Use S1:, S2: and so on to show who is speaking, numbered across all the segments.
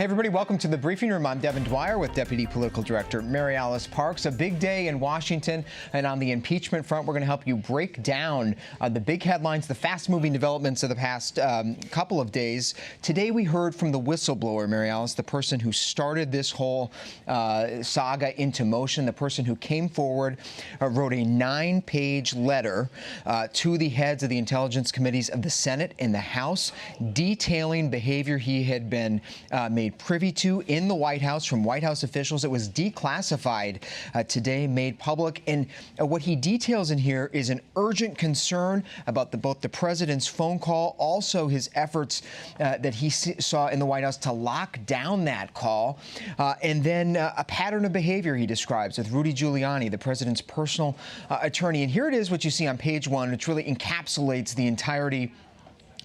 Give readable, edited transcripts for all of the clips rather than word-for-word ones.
S1: Hey, everybody. Welcome to the Briefing Room. I'm Devin Dwyer with Deputy Political Director Mary Alice Parks. A big day in Washington, and on the impeachment front, we're going to help you break down the big headlines, the fast-moving developments of the past couple of days. Today, we heard from the whistleblower, Mary Alice, the person who started this whole saga into motion, the person who came forward, wrote a 9-page letter to the heads of the intelligence committees of the Senate and the House, detailing behavior he had been made privy to in the White House from White House officials. It was declassified today, made public. And what he details in here is an urgent concern about both the president's phone call, also his efforts that he saw in the White House to lock down that call, and then a pattern of behavior he describes with Rudy Giuliani, the president's personal attorney. And here it is, what you see on page 1, which really encapsulates the entirety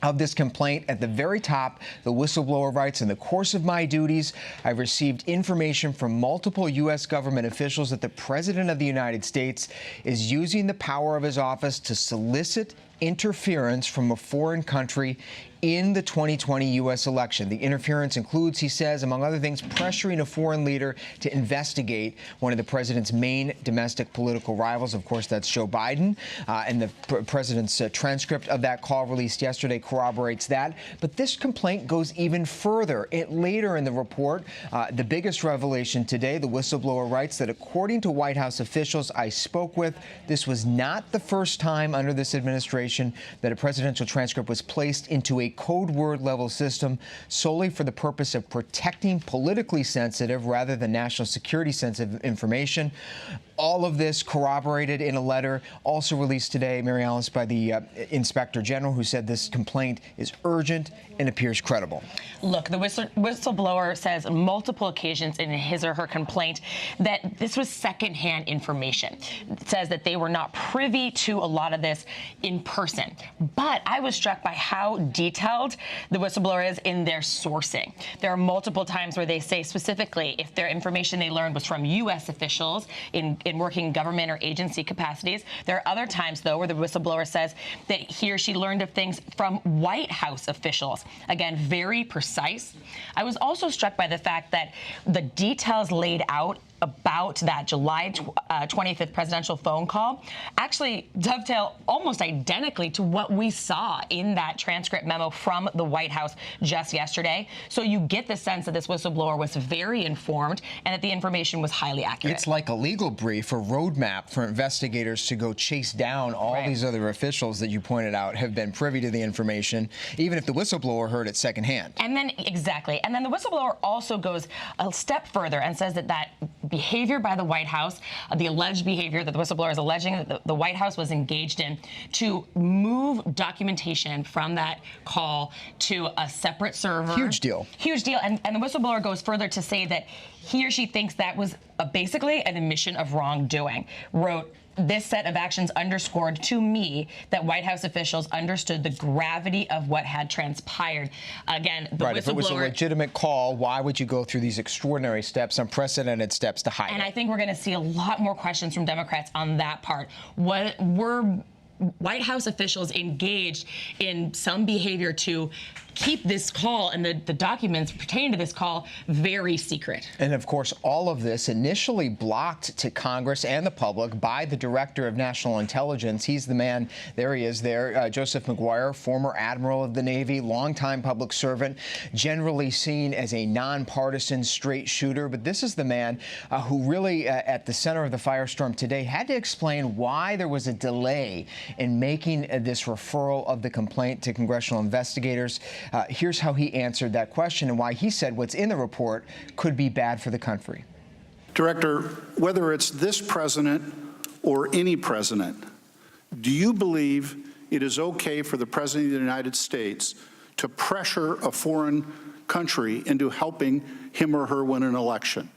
S1: of this complaint. At the very top, the whistleblower writes, "In the course of my duties, I've received information from multiple U.S. government officials that the President of the United States is using the power of his office to solicit interference from a foreign country in the 2020 U.S. election. The interference includes," he says, among other things, pressuring a foreign leader to investigate one of the president's main domestic political rivals. Of course, that's Joe Biden. And the president's transcript of that call released yesterday corroborates that. But this complaint goes even further. Later in the report, the biggest revelation today, the whistleblower writes that according to White House officials I spoke with, this was not the first time under this administration that a presidential transcript was placed into a code word level system solely for the purpose of protecting politically sensitive rather than national security sensitive information. All of this corroborated in a letter also released today, Mary Alice, by the Inspector General, who said this complaint is urgent and appears credible.
S2: Look, the whistleblower says on multiple occasions in his or her complaint that this was secondhand information. It says that they were not privy to a lot of this in person. But I was struck by how detailed the whistleblower is in their sourcing. There are multiple times where they say specifically if their information they learned was from U.S. officials in working government or agency capacities. There are other times, though, where the whistleblower says that he or she learned of things from White House officials. Again, very precise. I was also struck by the fact that the details laid out about that July 25th presidential phone call actually dovetail almost identically to what we saw in that transcript memo from the White House just yesterday. So you get the sense that this whistleblower was very informed and that the information was highly accurate.
S1: It's like a legal brief, a roadmap for investigators to go chase down all these other officials that you pointed out have been privy to the information, even if the whistleblower heard it secondhand.
S2: And then, exactly. And then the whistleblower also goes a step further and says that behavior by the White House, the alleged behavior that the whistleblower is alleging that the White House was engaged in to move documentation from that call to a separate server.
S1: Huge deal.
S2: Huge deal. And the whistleblower goes further to say that he or she thinks that was basically an admission of wrongdoing. Wrote, "This set of actions underscored to me that White House officials understood the gravity of what had transpired." Again, the whistleblower.
S1: If it was a legitimate call, why would you go through these extraordinary steps, unprecedented steps to hide it?
S2: And I think we're going to see a lot more questions from Democrats on that part. What were White House officials engaged in some behavior to keep this call and the documents pertaining to this call very secret?
S1: And of course, all of this initially blocked to Congress and the public by the Director of National Intelligence. He's the man, there he is there, Joseph McGuire, former Admiral of the Navy, longtime public servant, generally seen as a nonpartisan straight shooter. But this is the man who really, at the center of the firestorm today, had to explain why there was a delay in making this referral of the complaint to congressional investigators. Here's how he answered that question and why he said what's in the report could be bad for the country.
S3: Director, whether it's this president or any president, do you believe it is okay for the President of the United States to pressure a foreign country into helping him or her win an election?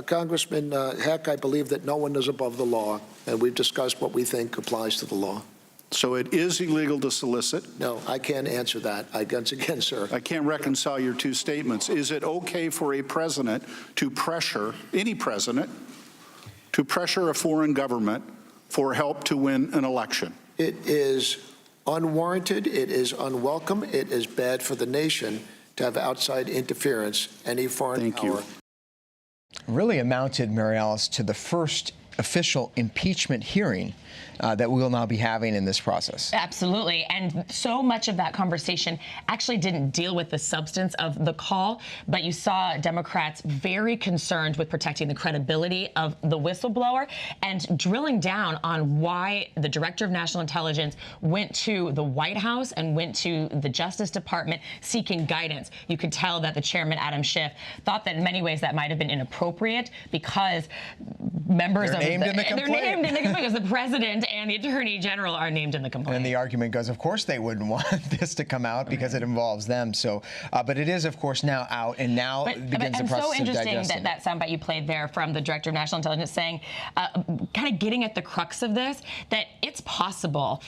S4: Congressman Heck, I believe that no one is above the law, and we've discussed what we think applies to the law.
S3: So it is illegal to solicit?
S4: No, I can't answer that. Once again, sir.
S3: I can't reconcile your two statements. Is it okay for a president to pressure, any president, to pressure a foreign government for help to win an election?
S4: It is unwarranted. It is unwelcome. It is bad for the nation. to have outside interference, any foreign
S3: Thank you.
S4: power.
S1: Really amounted, Mary Alice, to the first official impeachment hearing that we will now be having in this process.
S2: Absolutely. And so much of that conversation actually didn't deal with the substance of the call, but you saw Democrats very concerned with protecting the credibility of the whistleblower and drilling down on why the Director of National Intelligence went to the White House and went to the Justice Department seeking guidance. You could tell that the chairman, Adam Schiff, thought that in many ways that might have been inappropriate because members
S1: They're
S2: of
S1: named in the complaint.
S2: They're named in the complaint because the president and the attorney general are named in the complaint.
S1: And the argument goes, of course they wouldn't want this to come out because it involves them. So, but it is, of course, now out, and now begins the process of
S2: so interesting
S1: digesting.
S2: that soundbite you played there from the Director of National Intelligence saying, kind of getting at the crux of this, that it's possible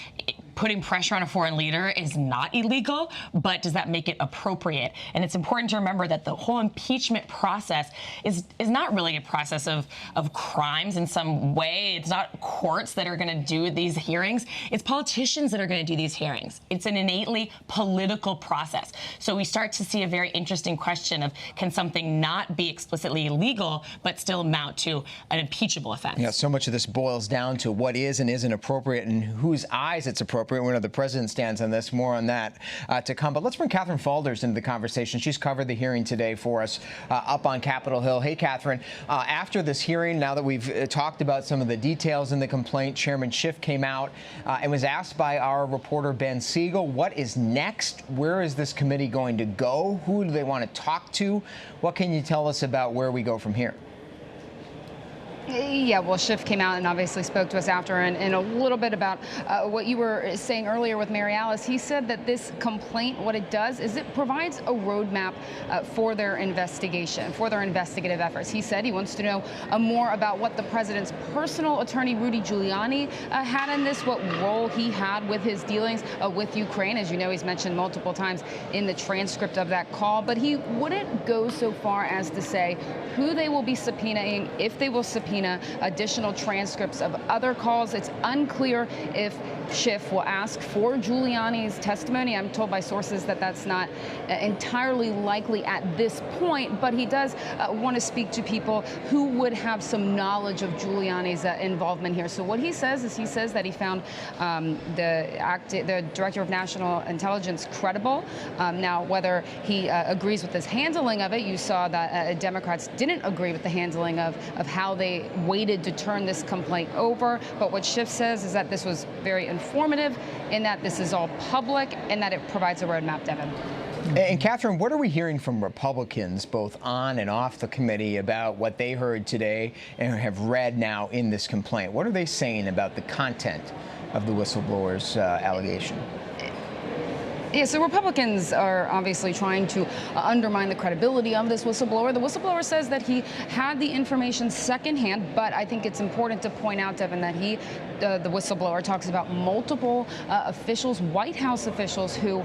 S2: putting pressure on a foreign leader is not illegal, but does that make it appropriate? And it's important to remember that the whole impeachment process is not really a process of crimes in some way. It's not courts that are going to do these hearings. It's politicians that are going to do these hearings. It's an innately political process. So we start to see a very interesting question of, can something not be explicitly illegal but still amount to an impeachable offense?
S1: Yeah, so much of this boils down to what is and isn't appropriate and in whose eyes it's appropriate. We know the president stands on this. More on that to come. But let's bring Catherine Falders into the conversation. She's covered the hearing today for us up on Capitol Hill. Hey, Catherine. After this hearing, now that we've talked about some of the details in the complaint, Chairman Schiff came out and was asked by our reporter Ben Siegel, what is next? Where is this committee going to go? Who do they want to talk to? What can you tell us about where we go from here?
S5: Yeah, well, Schiff came out and obviously spoke to us after, and a little bit about what you were saying earlier with Mary Alice. He said that this complaint, what it does is it provides a roadmap for their investigation, for their investigative efforts. He said he wants to know more about what the president's personal attorney, Rudy Giuliani, had in this, what role he had with his dealings with Ukraine. As you know, he's mentioned multiple times in the transcript of that call, but he wouldn't go so far as to say who they will be subpoenaing, if they will subpoena additional transcripts of other calls. It's unclear if Schiff will ask for Giuliani's testimony. I'm told by sources that that's not entirely likely at this point, but he does want to speak to people who would have some knowledge of Giuliani's involvement here. So what he says is, he says that he found the Director of National Intelligence credible. Now, whether he agrees with his handling of it, you saw that Democrats didn't agree with the handling of how they waited to turn this complaint over. But what Schiff says is that this was very informative, in that this is all public, and that it provides a roadmap, Devin.
S1: And Catherine, what are we hearing from Republicans, both on and off the committee, about what they heard today and have read now in this complaint? What are they saying about the content of the whistleblower's allegation?
S5: Yeah, so Republicans are obviously trying to undermine the credibility of this whistleblower. The whistleblower says that he had the information secondhand, but I think it's important to point out, Devin, that the whistleblower talks about multiple officials, White House officials, who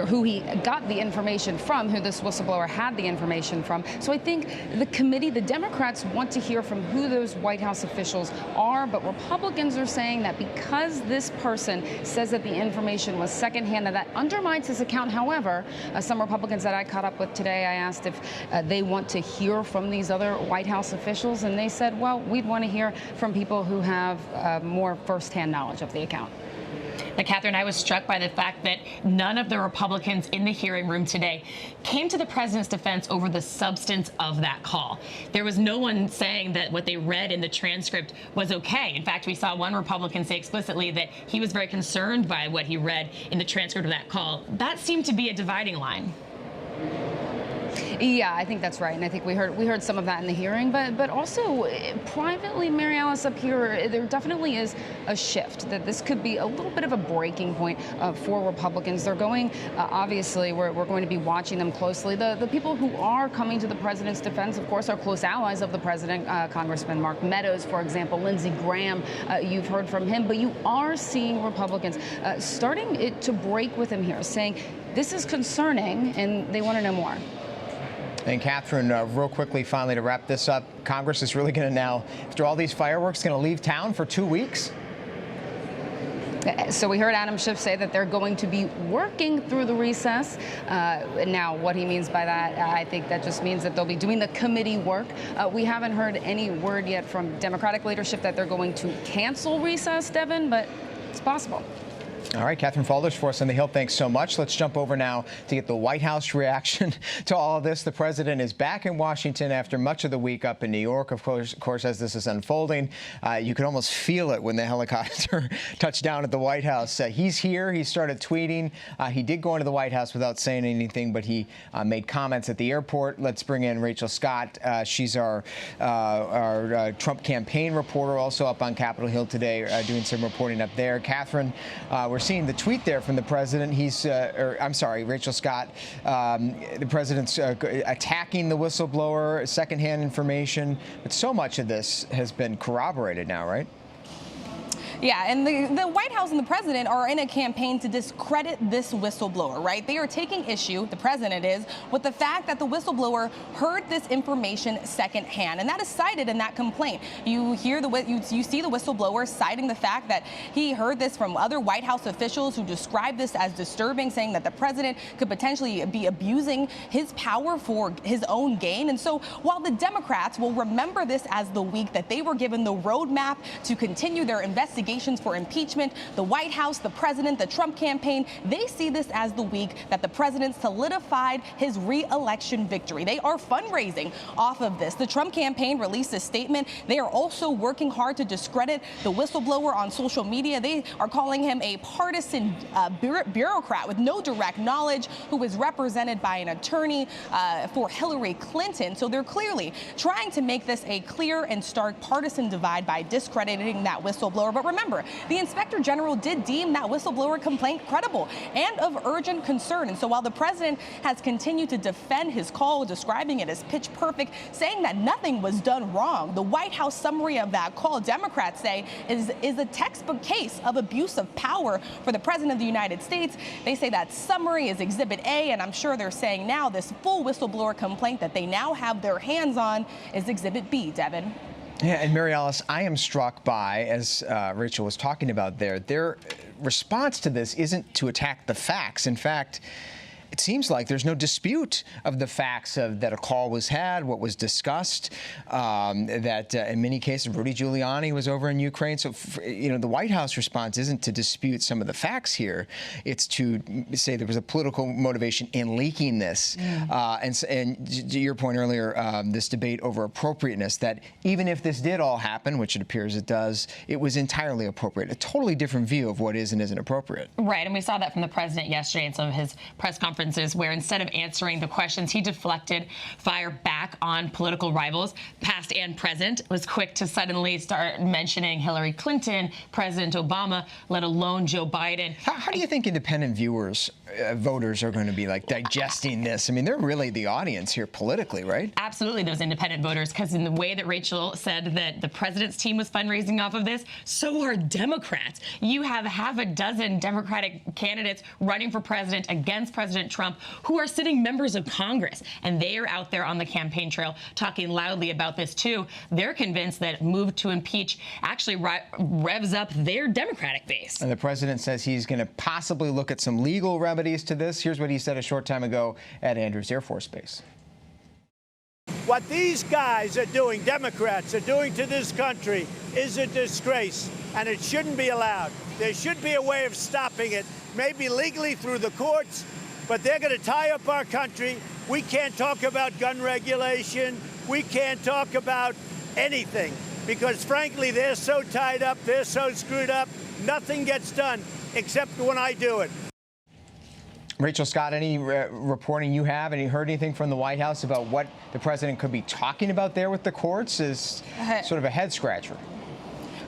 S5: who he got the information from, who this whistleblower had the information from. So I think the committee, the Democrats, want to hear from who those White House officials are, but Republicans are saying that because this person says that the information was secondhand, that undermines his account. However, some Republicans that I caught up with today, I asked if they want to hear from these other White House officials, and they said, well, we'd want to hear from people who have more firsthand knowledge of the account.
S2: But Catherine, I was struck by the fact that none of the Republicans in the hearing room today came to the president's defense over the substance of that call. There was no one saying that what they read in the transcript was okay. In fact, we saw one Republican say explicitly that he was very concerned by what he read in the transcript of that call. That seemed to be a dividing line.
S5: Yeah, I think that's right, and I think we heard some of that in the hearing, but also privately, Mary Alice, up here, there definitely is a shift, that this could be a little bit of a breaking point for Republicans. They're going, obviously, we're going to be watching them closely. The people who are coming to the president's defense, of course, are close allies of the president, Congressman Mark Meadows, for example, Lindsey Graham, you've heard from him, but you are seeing Republicans starting to break with him here, saying this is concerning, and they want to know more.
S1: And Catherine, real quickly, finally, to wrap this up, Congress is really going to now, after all these fireworks, going to leave town for 2 weeks?
S5: So we heard Adam Schiff say that they're going to be working through the recess. Now, what he means by that, I think that just means that they'll be doing the committee work. We haven't heard any word yet from Democratic leadership that they're going to cancel recess, Devin, but it's possible.
S1: All right, Catherine Falders for us on the Hill. Thanks so much. Let's jump over now to get the White House reaction to all of this. The president is back in Washington after much of the week up in New York, of course as this is unfolding. You could almost feel it when the helicopter touched down at the White House. He's here. He started tweeting. He did go into the White House without saying anything, but he made comments at the airport. Let's bring in Rachel Scott. She's our Trump campaign reporter, also up on Capitol Hill today, doing some reporting up there. Catherine, we're seeing the tweet there from the president. Rachel Scott. The president's attacking the whistleblower, secondhand information. But so much of this has been corroborated now, right?
S6: Yeah, and the White House and the president are in a campaign to discredit this whistleblower, right? They are taking issue, the president is, with the fact that the whistleblower heard this information secondhand, and that is cited in that complaint. You see the whistleblower citing the fact that he heard this from other White House officials who described this as disturbing, saying that the president could potentially be abusing his power for his own gain. And so while the Democrats will remember this as the week that they were given the roadmap to continue their investigation for impeachment, the White House, the president, the Trump campaign, they see this as the week that the president solidified his re-election victory. They are fundraising off of this. The Trump campaign released a statement. They are also working hard to discredit the whistleblower on social media. They are calling him a partisan bureaucrat with no direct knowledge who is represented by an attorney for Hillary Clinton. So they're clearly trying to make this a clear and stark partisan divide by discrediting that whistleblower. But remember, the Inspector General did deem that whistleblower complaint credible and of urgent concern. And so while the president has continued to defend his call, describing it as pitch perfect, saying that nothing was done wrong, the White House summary of that call, Democrats say, is a textbook case of abuse of power for the president of the United States. They say that summary is Exhibit A, and I'm sure they're saying now this full whistleblower complaint that they now have their hands on is Exhibit B, Devin.
S1: Yeah, and Mary Alice, I am struck by, as Rachel was talking about there, their response to this isn't to attack the facts. In fact, it seems like there's no dispute of the facts that a call was had, what was discussed, that in many cases Rudy Giuliani was over in Ukraine. So, the White House response isn't to dispute some of the facts here. It's to say there was a political motivation in leaking this. And to your point earlier, this debate over appropriateness, that even if this did all happen, which it appears it does, it was entirely appropriate. A totally different view of what is and isn't appropriate.
S2: Right, and we saw that from the president yesterday in some of his press conferences, where instead of answering the questions, he deflected fire back on political rivals, past and present, was quick to suddenly start mentioning Hillary Clinton, President Obama, let alone Joe Biden.
S1: How do you think independent viewers, voters are going to be digesting this? I mean, they're really the audience here politically, right?
S2: Absolutely, those independent voters, because in the way that Rachel said that the president's team was fundraising off of this, so are Democrats. You have half a dozen Democratic candidates running for president against President Trump who are sitting members of Congress, and they are out there on the campaign trail talking loudly about this too. They're convinced that move to impeach actually revs up their Democratic base.
S1: And the president says he's going to possibly look at some legal remedies to this. Here's what he said a short time ago at Andrews Air Force Base.
S7: What these guys are doing, Democrats are doing to this country, is a disgrace, and it shouldn't be allowed. There should be a way of stopping it, maybe legally through the courts, but they're going to tie up our country. We can't talk about gun regulation. We can't talk about anything because, frankly, they're so tied up, they're so screwed up, nothing gets done except when I do it.
S1: Rachel Scott, any reporting you have, and you heard anything from the White House about what the president could be talking about there with the courts is sort of a head scratcher.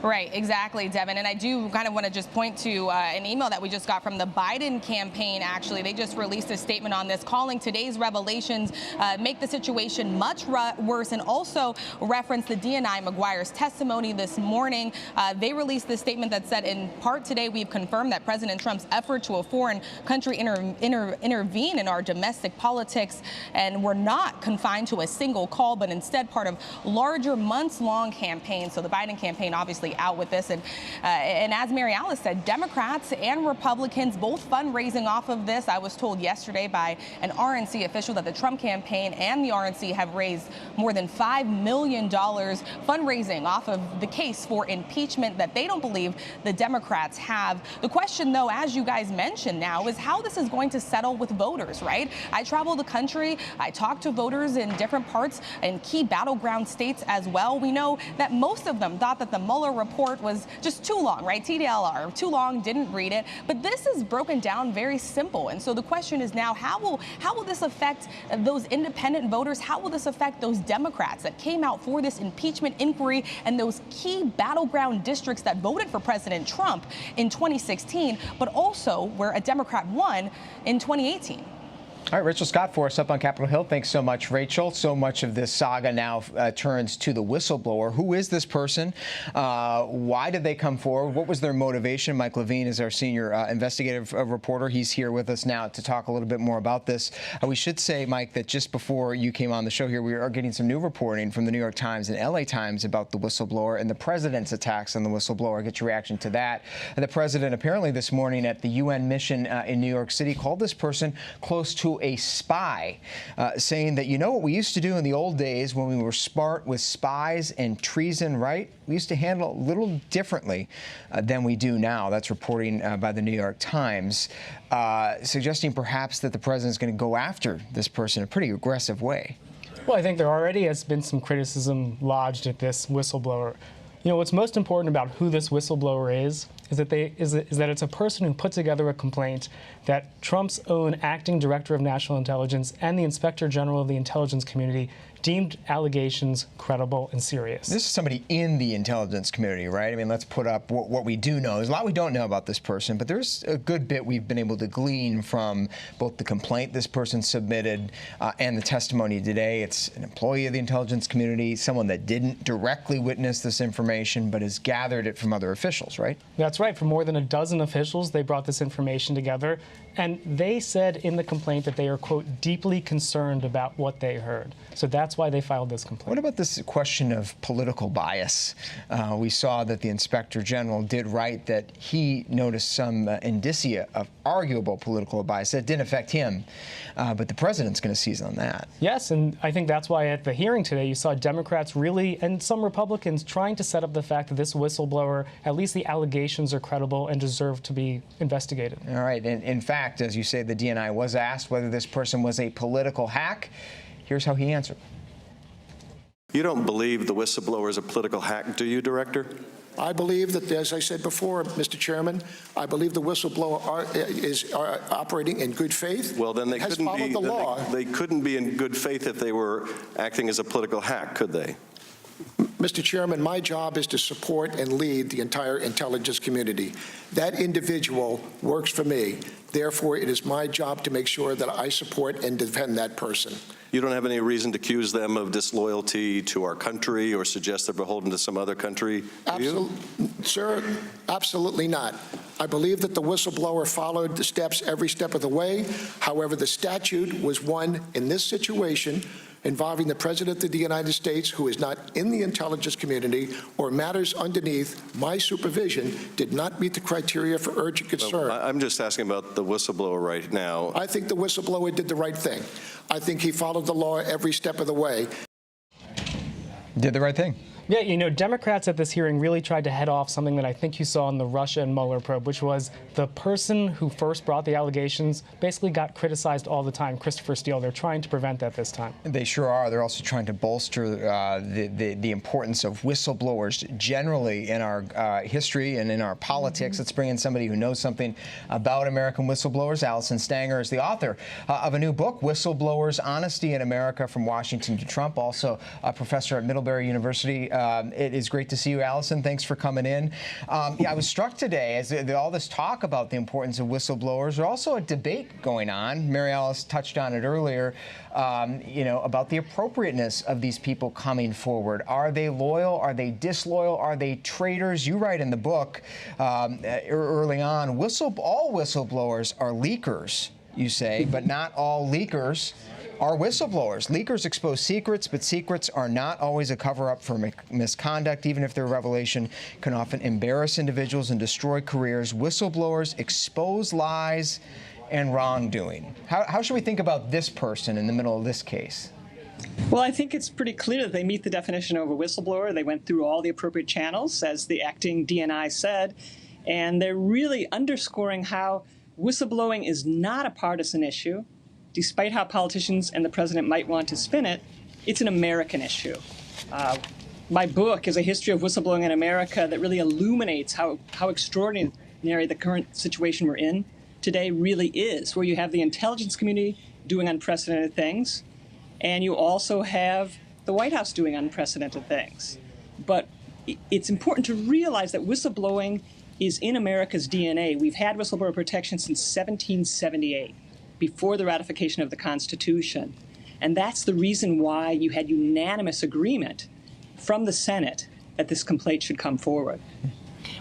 S6: Right, exactly, Devin. And I do kind of want to just point to an email that we just got from the Biden campaign, actually. They just released a statement on this, calling today's revelations make the situation much worse, and also reference the DNI McGuire's testimony this morning. They released this statement that said, in part today, we've confirmed that President Trump's effort to a foreign country intervene in our domestic politics, and were not confined to a single call, but instead part of larger months-long campaigns. So the Biden campaign obviously obviously out with this. And as Mary Alice said, Democrats and Republicans both fundraising off of this. I was told yesterday by an RNC official that the Trump campaign and the RNC have raised more than $5 million fundraising off of the case for impeachment that they don't believe the Democrats have. The question, though, as you guys mentioned now, is how this is going to settle with voters, right? I travel the country. I talk to voters in different parts and key battleground states as well. We know that most of them thought that the Mueller report was just too long, right? TDLR, too long, didn't read it. But this is broken down very simple. And so the question is now, how will this affect those independent voters? How will this affect those Democrats that came out for this impeachment inquiry and those key battleground districts that voted for President Trump in 2016, but also where a Democrat won in 2018?
S1: All right, Rachel Scott for us up on Capitol Hill. Thanks so much, Rachel. So much of this saga now turns to the whistleblower. Who is this person? Why did they come forward? What was their motivation? Mike Levine is our senior investigative reporter. He's here with us now to talk a little bit more about this. We should say, Mike, that just before you came on the show here, we are getting some new reporting from the New York Times and LA Times about the whistleblower and the president's attacks on the whistleblower. Get your reaction to that. And the president apparently this morning at the UN mission in New York City called this person close to a spy, saying that, you know what we used to do in the old days when we were smart with spies and treason, right? We used to handle it a little differently than we do now. That's reporting by the New York Times, suggesting perhaps that the president's going to go after this person in a pretty aggressive way.
S8: Well, I think there already has been some criticism lodged at this whistleblower. You know, what's most important about who this whistleblower is that it's a person who put together a complaint that Trump's own acting director of national intelligence and the inspector general of the intelligence community deemed allegations credible and serious.
S1: This is somebody in the intelligence community, right? I mean, let's put up what we do know. There's a lot we don't know about this person, but there's a good bit we've been able to glean from both the complaint this person submitted and the testimony today. It's an employee of the intelligence community, someone that didn't directly witness this information, but has gathered it from other officials, right?
S8: That's right. For more than a dozen officials, they brought this information together. And they said in the complaint that they are, quote, deeply concerned about what they heard. So that's why they filed this complaint.
S1: What about this question of political bias? We saw that the inspector general did write that he noticed some indicia of arguable political bias. That didn't affect him, but the president's going to seize on that.
S8: Yes, and I think that's why at the hearing today you saw Democrats really, and some Republicans, trying to set up the fact that this whistleblower, at least the allegations are credible and deserve to be investigated.
S1: All right, and in fact, as you say, the DNI was asked whether this person was a political hack. Here's how he answered.
S9: You don't believe the whistleblower is a political hack, do you, Director?
S4: I believe that, as I said before, Mr. Chairman, I believe the whistleblower is operating in good faith.
S9: Well, then they
S4: has
S9: couldn't
S4: followed
S9: be.
S4: the law.
S9: They couldn't be in good faith if they were acting as a political hack, could they?
S4: Mr. Chairman, my job is to support and lead the entire intelligence community. That individual works for me. Therefore, it is my job to make sure that I support and defend that person.
S9: You don't have any reason to accuse them of disloyalty to our country or suggest they're beholden to some other country, do you?
S4: Sir, absolutely not. I believe that the whistleblower followed the steps every step of the way. However, the statute was one in this situation involving the President of the United States, who is not in the intelligence community or matters underneath my supervision, did not meet the criteria for urgent concern.
S9: I'm just asking about the whistleblower right now.
S4: I think the whistleblower did the right thing. I think he followed the law every step of the way.
S1: Did the right thing.
S8: Yeah, you know, Democrats at this hearing really tried to head off something that I think you saw in the Russia and Mueller probe, which was the person who first brought the allegations basically got criticized all the time, Christopher Steele. They're trying to prevent that this time.
S1: They sure are. They're also trying to bolster the importance of whistleblowers generally in our history and in our politics. Let's bring in somebody who knows something about American whistleblowers. Alison Stanger is the author of a new book, Whistleblowers, Honesty in America from Washington to Trump, also a professor at Middlebury University. It is great to see you, Alison. Thanks for coming in. Yeah, I was struck today as all this talk about the importance of whistleblowers. There's also a debate going on. Mary Alice touched on it earlier, you know, about the appropriateness of these people coming forward. Are they loyal? Are they disloyal? Are they traitors? You write in the book early on, all whistleblowers are leakers, you say, but not all leakers are whistleblowers. Leakers expose secrets, but secrets are not always a cover-up for misconduct. Even if their revelation can often embarrass individuals and destroy careers, whistleblowers expose lies and wrongdoing. How should we think about this person in the middle of this case?
S10: Well, I think it's pretty clear that they meet the definition of a whistleblower. They went through all the appropriate channels, as the acting DNI said, and they're really underscoring how whistleblowing is not a partisan issue. Despite how politicians and the president might want to spin it, it's an American issue. My book is a history of whistleblowing in America that really illuminates how extraordinary the current situation we're in today really is, where you have the intelligence community doing unprecedented things, and you also have the White House doing unprecedented things. But it's important to realize that whistleblowing is in America's DNA. We've had whistleblower protection since 1778. Before the ratification of the Constitution. And that's the reason why you had unanimous agreement from the Senate that this complaint should come forward.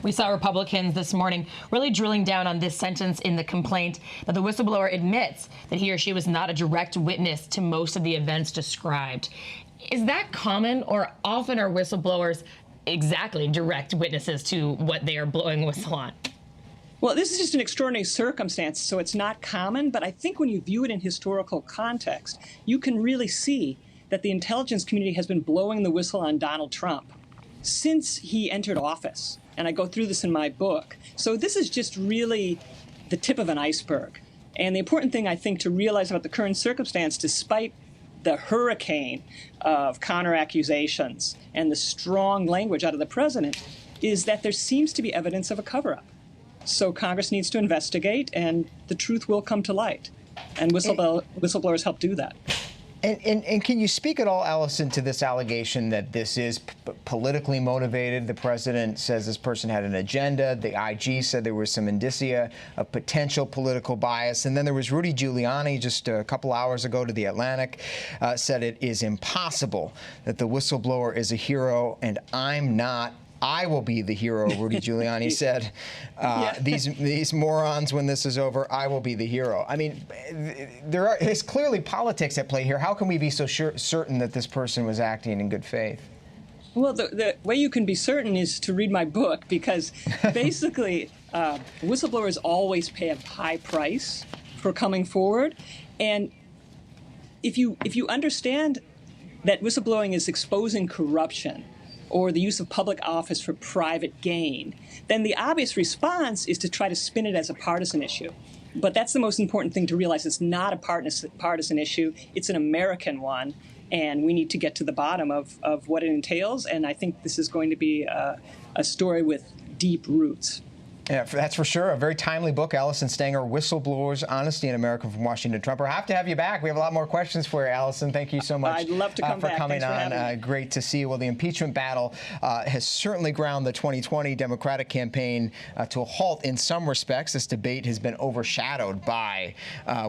S2: We saw Republicans this morning really drilling down on this sentence in the complaint that the whistleblower admits that he or she was not a direct witness to most of the events described. Is that common, or often are whistleblowers exactly direct witnesses to what they are blowing a whistle on?
S10: Well, this is just an extraordinary circumstance, so it's not common, but I think when you view it in historical context, you can really see that the intelligence community has been blowing the whistle on Donald Trump since he entered office, and I go through this in my book. So this is just really the tip of an iceberg. And the important thing, I think, to realize about the current circumstance, despite the hurricane of counter-accusations and the strong language out of the president, is that there seems to be evidence of a cover-up. So Congress needs to investigate, and the truth will come to light. And whistleblowers help do that.
S1: And can you speak at all, Alison, to this allegation that this is politically motivated? The president says this person had an agenda. The IG said there was some indicia of potential political bias. And then there was Rudy Giuliani just a couple hours ago to The Atlantic, said it is impossible that the whistleblower is a hero, and I'm not. I will be the hero, Rudy Giuliani said. These morons, when this is over, I will be the hero. I mean, there's clearly politics at play here. How can we be so certain that this person was acting in good faith?
S10: Well, the way you can be certain is to read my book, because basically whistleblowers always pay a high price for coming forward. And if you understand that whistleblowing is exposing corruption, or the use of public office for private gain, then the obvious response is to try to spin it as a partisan issue. But that's the most important thing to realize. It's not a partisan issue. It's an American one, and we need to get to the bottom of what it entails. And I think this is going to be a story with deep roots.
S1: Yeah, that's for sure. A very timely book, Alison Stanger, Whistleblowers, Honesty in America from Washington Trump. We'll have to have you back. We have a lot more questions for you, Alison. Thank you so much
S10: I'd love to come
S1: for
S10: back.
S1: coming
S10: Thanks for
S1: on. Great to see you. Well, the impeachment battle has certainly ground the 2020 Democratic campaign to a halt in some respects. This debate has been overshadowed by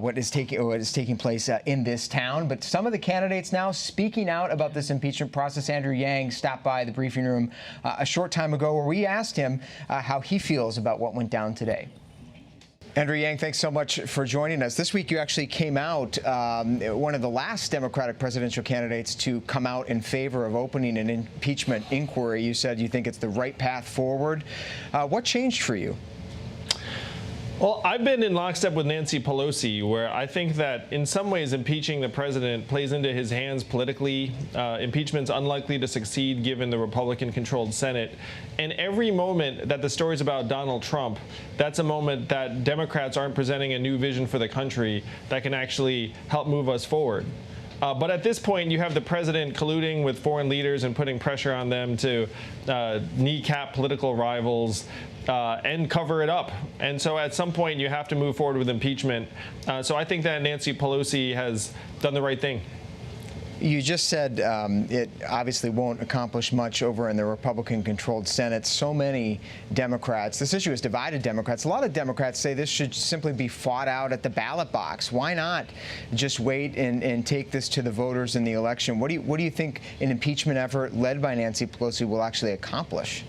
S1: what is taking place in this town. But some of the candidates now speaking out about this impeachment process. Andrew Yang stopped by the briefing room a short time ago, where we asked him how he feels about what went down today. Andrew Yang, thanks so much for joining us. This week you actually came out, one of the last Democratic presidential candidates to come out in favor of opening an impeachment inquiry. You said you think it's the right path forward. What changed for you?
S11: Well, I've been in lockstep with Nancy Pelosi, where I think that in some ways impeaching the president plays into his hands politically. Impeachment's unlikely to succeed given the Republican-controlled Senate. And every moment that the story's about Donald Trump, that's a moment that Democrats aren't presenting a new vision for the country that can actually help move us forward. But at this point, you have the president colluding with foreign leaders and putting pressure on them to kneecap political rivals and cover it up. And so at some point, you have to move forward with impeachment. So I think that Nancy Pelosi has done the right thing.
S1: You just said it obviously won't accomplish much over in the Republican-controlled Senate. So many Democrats, this issue has divided Democrats. A lot of Democrats say this should simply be fought out at the ballot box. Why not just wait and take this to the voters in the election? What do you think an impeachment effort led by Nancy Pelosi will actually accomplish?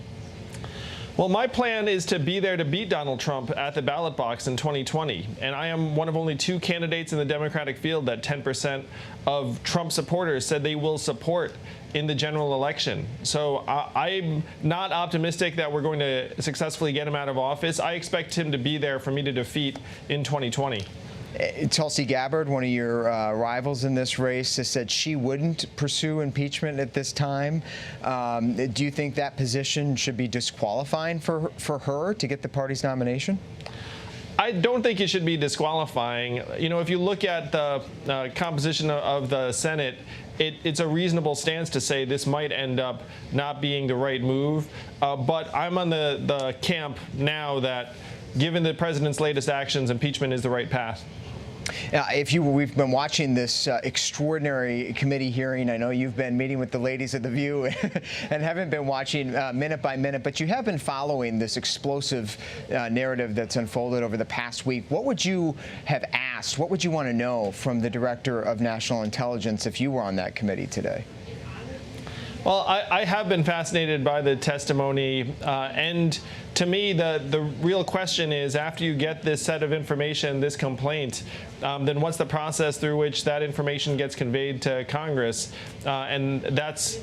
S11: Well, my plan is to be there to beat Donald Trump at the ballot box in 2020. And I am one of only 2 candidates in the Democratic field that 10% of Trump supporters said they will support in the general election. So I'm not optimistic that we're going to successfully get him out of office. I expect him to be there for me to defeat in 2020.
S1: Tulsi Gabbard, one of your rivals in this race, has said she wouldn't pursue impeachment at this time. Do you think that position should be disqualifying for her to get the party's nomination?
S11: I don't think it should be disqualifying. You know, if you look at the composition of the Senate, it's a reasonable stance to say this might end up not being the right move. But I'm on the camp now that, given the president's latest actions, impeachment is the right path.
S1: We've been watching this extraordinary committee hearing. I know you've been meeting with the ladies of The View and haven't been watching minute by minute, but you have been following this explosive narrative that's unfolded over the past week. What would you have asked? What would you want to know from the Director of National Intelligence if you were on that committee today?
S11: Well, I have been fascinated by the testimony, and to me, the real question is, after you get this set of information, this complaint, then what's the process through which that information gets conveyed to Congress? And that's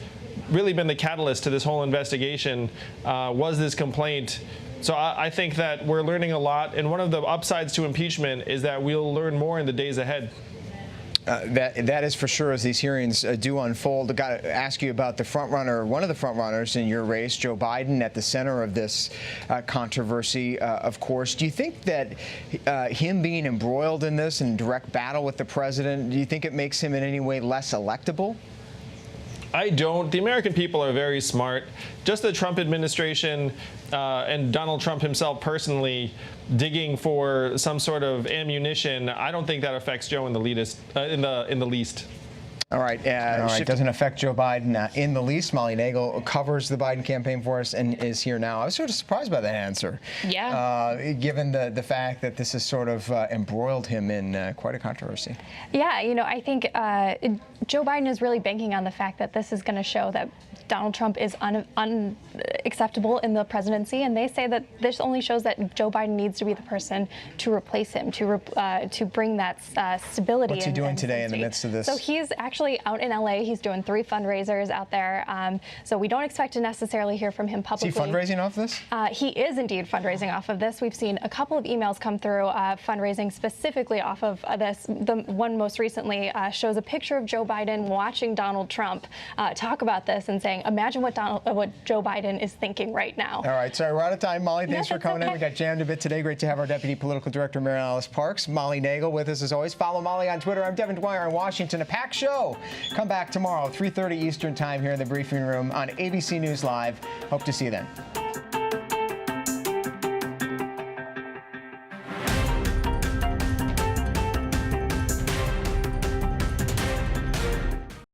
S11: really been the catalyst to this whole investigation, was this complaint. So I think that we're learning a lot, and one of the upsides to impeachment is that we'll learn more in the days ahead.
S1: That is for sure, as these hearings do unfold. I've got to ask you about the front runner, one of the front runners in your race, Joe Biden, at the center of this controversy, of course. Do you think that him being embroiled in this and direct battle with the president, do you think it makes him in any way less electable?
S11: I don't. The American people are very smart. Just the Trump administration and Donald Trump himself personally digging for some sort of ammunition, I don't think that affects Joe in the least.
S1: All right. Doesn't affect Joe Biden in the least. Molly Nagel covers the Biden campaign for us and is here now. I was sort of surprised by that answer.
S2: Yeah.
S1: Given the fact that this has sort of embroiled him in quite a controversy.
S12: Yeah, you know, I think Joe Biden is really banking on the fact that this is going to show that Donald Trump is unacceptable in the presidency, and they say that this only shows that Joe Biden needs to be the person to replace him, to bring that stability.
S1: What's he doing today in the midst of this?
S12: So he's actually out in LA. He's doing 3 fundraisers out there. So we don't expect to necessarily hear from him publicly.
S1: Is he fundraising off this?
S12: He is indeed fundraising off of this. We've seen a couple of emails come through fundraising specifically off of this. The one most recently shows a picture of Joe Biden watching Donald Trump talk about this and saying, imagine what Joe Biden is thinking right now.
S1: All right, sorry, we're out of time. Molly, thanks for coming in. We got jammed a bit today. Great to have our Deputy Political Director, Mary Alice Parks. Molly Nagel with us as always. Follow Molly on Twitter. I'm Devin Dwyer in Washington. A packed show. Come back tomorrow, 3:30 Eastern Time here in the briefing room on ABC News Live. Hope to see you then.